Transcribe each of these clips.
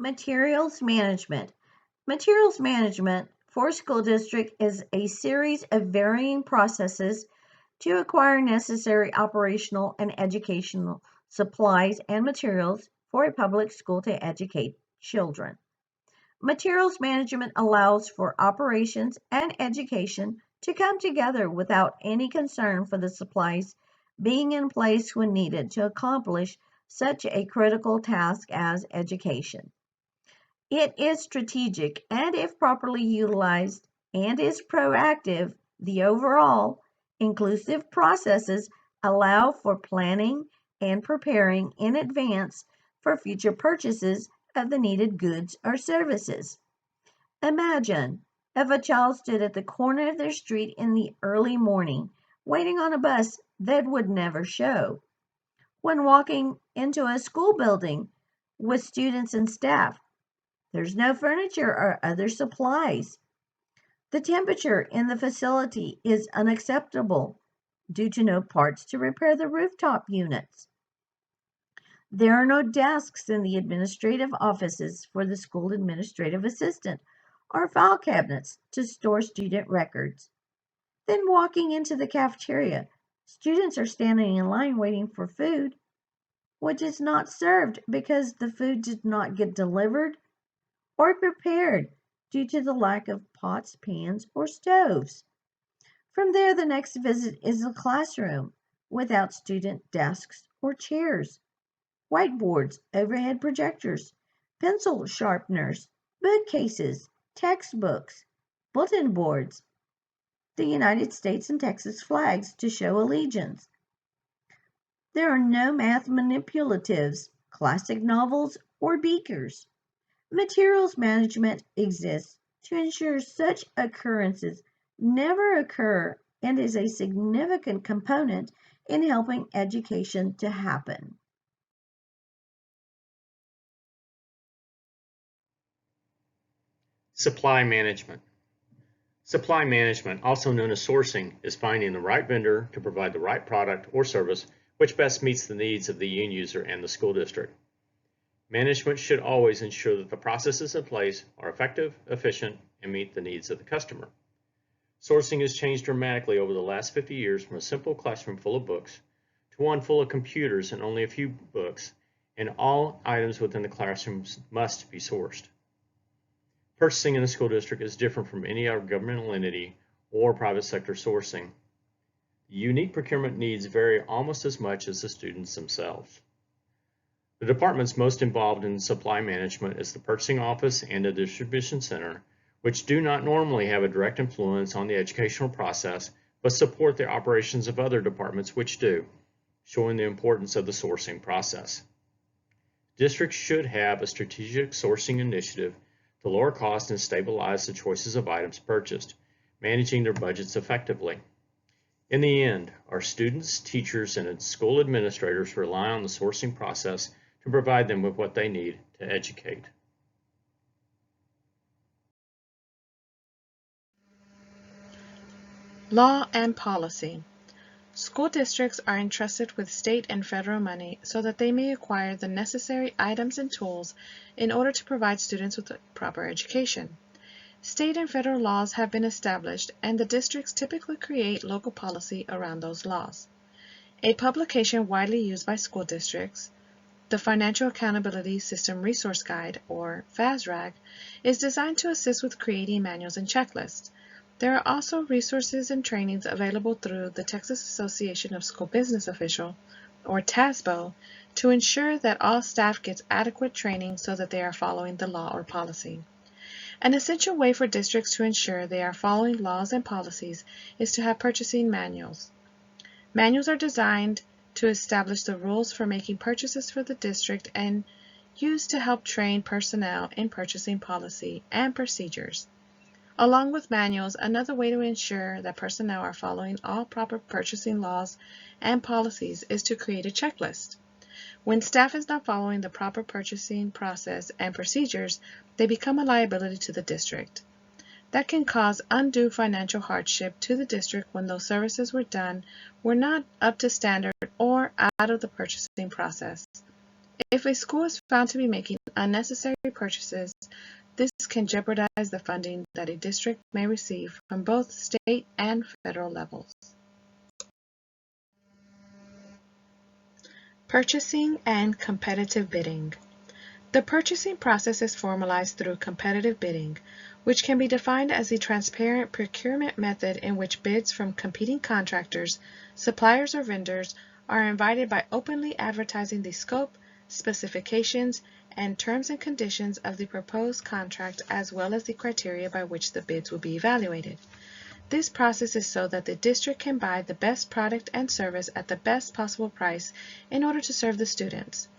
Materials management. Materials management for a school district is a series of varying processes to acquire necessary operational and educational supplies and materials for a public school to educate children. Materials management allows for operations and education to come together without any concern for the supplies being in place when needed to accomplish such a critical task as education. It is strategic and, if properly utilized, and is proactive. The overall inclusive processes allow for planning and preparing in advance for future purchases of the needed goods or services. Imagine if a child stood at the corner of their street in the early morning, waiting on a bus that would never show. When walking into a school building with students and staff, there's no furniture or other supplies. The temperature in the facility is unacceptable due to no parts to repair the rooftop units. There are no desks in the administrative offices for the school administrative assistant or file cabinets to store student records. Then walking into the cafeteria, students are standing in line waiting for food, which is not served because the food did not get delivered or prepared due to the lack of pots, pans, or stoves. From there, the next visit is the classroom without student desks or chairs, whiteboards, overhead projectors, pencil sharpeners, bookcases, textbooks, bulletin boards, the United States and Texas flags to show allegiance. There are no math manipulatives, classic novels, or beakers. Materials management exists to ensure such occurrences never occur and is a significant component in helping education to happen. Supply management. Supply management, also known as sourcing, is finding the right vendor to provide the right product or service which best meets the needs of the end user and the school district. Management should always ensure that the processes in place are effective, efficient, and meet the needs of the customer. Sourcing has changed dramatically over the last 50 years from a simple classroom full of books to one full of computers and only a few books, and all items within the classrooms must be sourced. Purchasing in the school district is different from any other governmental entity or private sector sourcing. The unique procurement needs vary almost as much as the students themselves. The departments most involved in supply management is the purchasing office and the distribution center, which do not normally have a direct influence on the educational process, but support the operations of other departments which do, showing the importance of the sourcing process. Districts should have a strategic sourcing initiative to lower costs and stabilize the choices of items purchased, managing their budgets effectively. In the end, our students, teachers, and school administrators rely on the sourcing process to provide them with what they need to educate. Law and policy. School districts are entrusted with state and federal money so that they may acquire the necessary items and tools in order to provide students with a proper education. State and federal laws have been established, and the districts typically create local policy around those laws. A publication widely used by school districts, the Financial Accountability System Resource Guide, or FASRAG, is designed to assist with creating manuals and checklists. There are also resources and trainings available through the Texas Association of School Business Officials, or TASBO, to ensure that all staff gets adequate training so that they are following the law or policy. An essential way for districts to ensure they are following laws and policies is to have purchasing manuals. Manuals are designed to establish the rules for making purchases for the district and used to help train personnel in purchasing policy and procedures. Along with manuals, another way to ensure that personnel are following all proper purchasing laws and policies is to create a checklist. When staff is not following the proper purchasing process and procedures, they become a liability to the district. That can cause undue financial hardship to the district when those services were not up to standard or out of the purchasing process. If a school is found to be making unnecessary purchases, this can jeopardize the funding that a district may receive from both state and federal levels. Purchasing and competitive bidding. The purchasing process is formalized through competitive bidding, which can be defined as a transparent procurement method in which bids from competing contractors, suppliers, or vendors are invited by openly advertising the scope, specifications, and terms and conditions of the proposed contract, as well as the criteria by which the bids will be evaluated. This process is so that the district can buy the best product and service at the best possible price in order to serve the students.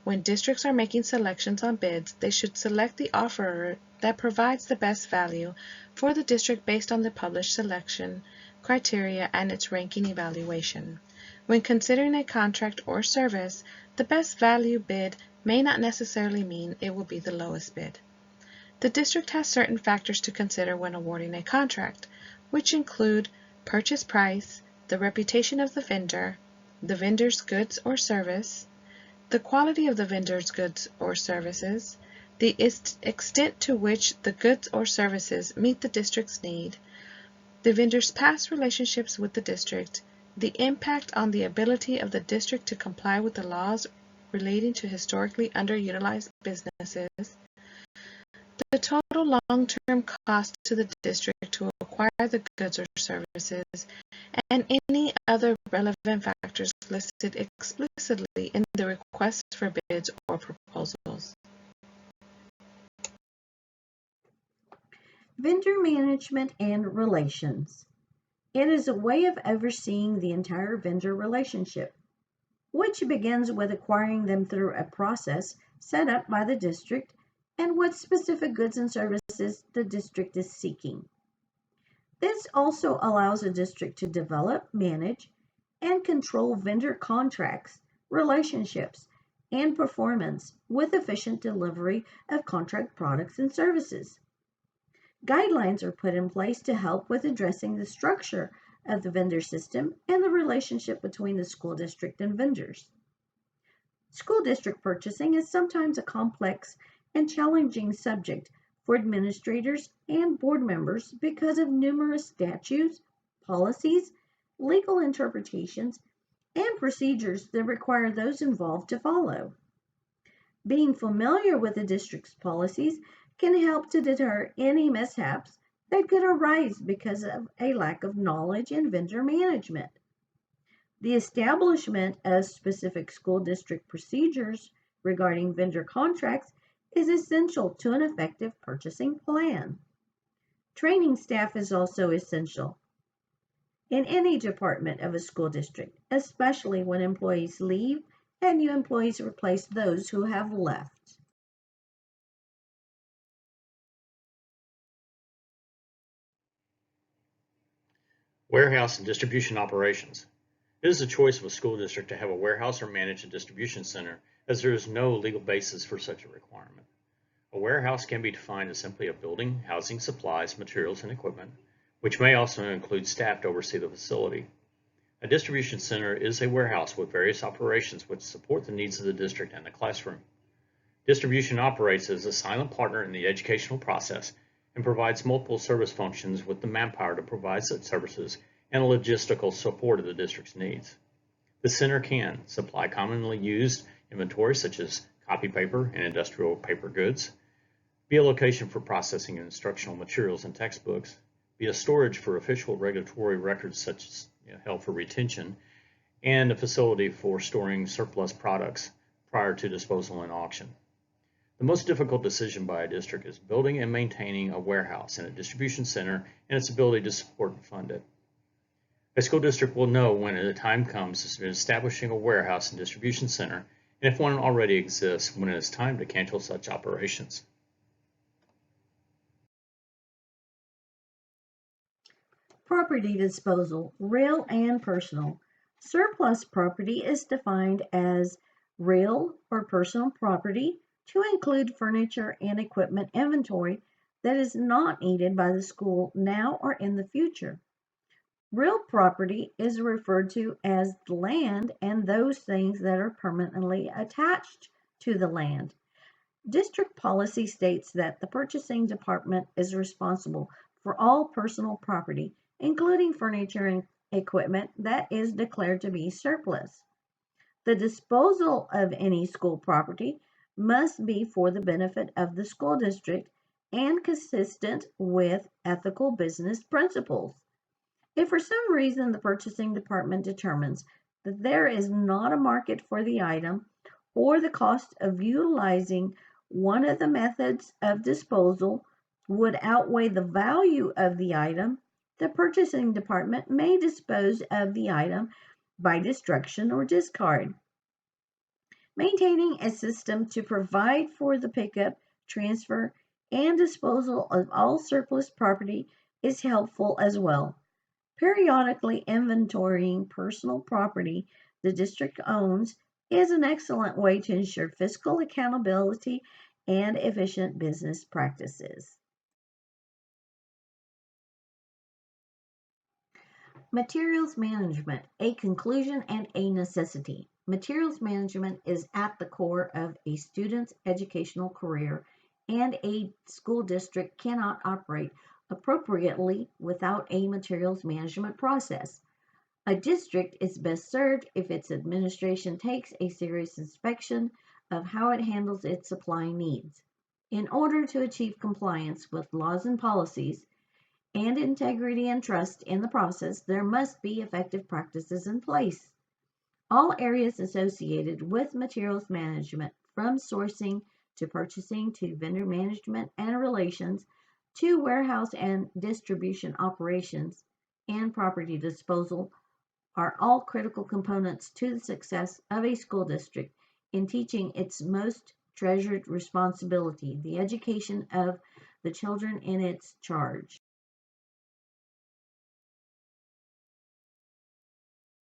When districts are making selections on bids, they should select the offerer that provides the best value for the district based on the published selection criteria and its ranking evaluation. When considering a contract or service, the best value bid may not necessarily mean it will be the lowest bid. The district has certain factors to consider when awarding a contract, which include purchase price, the reputation of the vendor's goods or service, the quality of the vendor's goods or services, the extent to which the goods or services meet the district's need, the vendor's past relationships with the district, the impact on the ability of the district to comply with the laws relating to historically underutilized businesses, the total long-term cost to the district to acquire the goods or services, and any other relevant factors listed explicitly in the request for bids or proposals. Vendor management and relations. It is a way of overseeing the entire vendor relationship, which begins with acquiring them through a process set up by the district and what specific goods and services the district is seeking. This also allows a district to develop, manage, and control vendor contracts, relationships, and performance with efficient delivery of contract products and services. Guidelines are put in place to help with addressing the structure of the vendor system and the relationship between the school district and vendors. School district purchasing is sometimes a complex and challenging subject for administrators and board members because of numerous statutes, policies, legal interpretations, and procedures that require those involved to follow. Being familiar with the district's policies can help to deter any mishaps that could arise because of a lack of knowledge in vendor management. The establishment of specific school district procedures regarding vendor contracts is essential to an effective purchasing plan. Training staff is also essential in any department of a school district, especially when employees leave and new employees replace those who have left. Warehouse and distribution operations. It is a choice of a school district to have a warehouse or manage a distribution center, as there is no legal basis for such a requirement. A warehouse can be defined as simply a building housing supplies, materials, and equipment, which may also include staff to oversee the facility. A distribution center is a warehouse with various operations which support the needs of the district and the classroom. Distribution operates as a silent partner in the educational process and provides multiple service functions with the manpower to provide such services and logistical support of the district's needs. The center can supply commonly used inventory such as copy paper and industrial paper goods, be a location for processing of instructional materials and textbooks, be a storage for official regulatory records such as held for retention, and a facility for storing surplus products prior to disposal and auction. The most difficult decision by a district is building and maintaining a warehouse and a distribution center and its ability to support and fund it. A school district will know when the time comes to establishing a warehouse and distribution center, and if one already exists, when it is time to cancel such operations. Property disposal, real and personal. Surplus property is defined as real or personal property to include furniture and equipment inventory that is not needed by the school now or in the future. Real property is referred to as the land and those things that are permanently attached to the land. District policy states that the purchasing department is responsible for all personal property, including furniture and equipment that is declared to be surplus. The disposal of any school property must be for the benefit of the school district and consistent with ethical business principles. If for some reason the purchasing department determines that there is not a market for the item or the cost of utilizing one of the methods of disposal would outweigh the value of the item, the purchasing department may dispose of the item by destruction or discard. Maintaining a system to provide for the pickup, transfer, and disposal of all surplus property is helpful as well. Periodically inventorying personal property the district owns is an excellent way to ensure fiscal accountability and efficient business practices. Materials management, a conclusion and a necessity. Materials management is at the core of a student's educational career, and a school district cannot operate appropriately without a materials management process. A district is best served if its administration takes a serious inspection of how it handles its supply needs. In order to achieve compliance with laws and policies, and integrity and trust in the process, there must be effective practices in place. All areas associated with materials management, from sourcing to purchasing to vendor management and relations to warehouse and distribution operations and property disposal, are all critical components to the success of a school district in teaching its most treasured responsibility, the education of the children in its charge.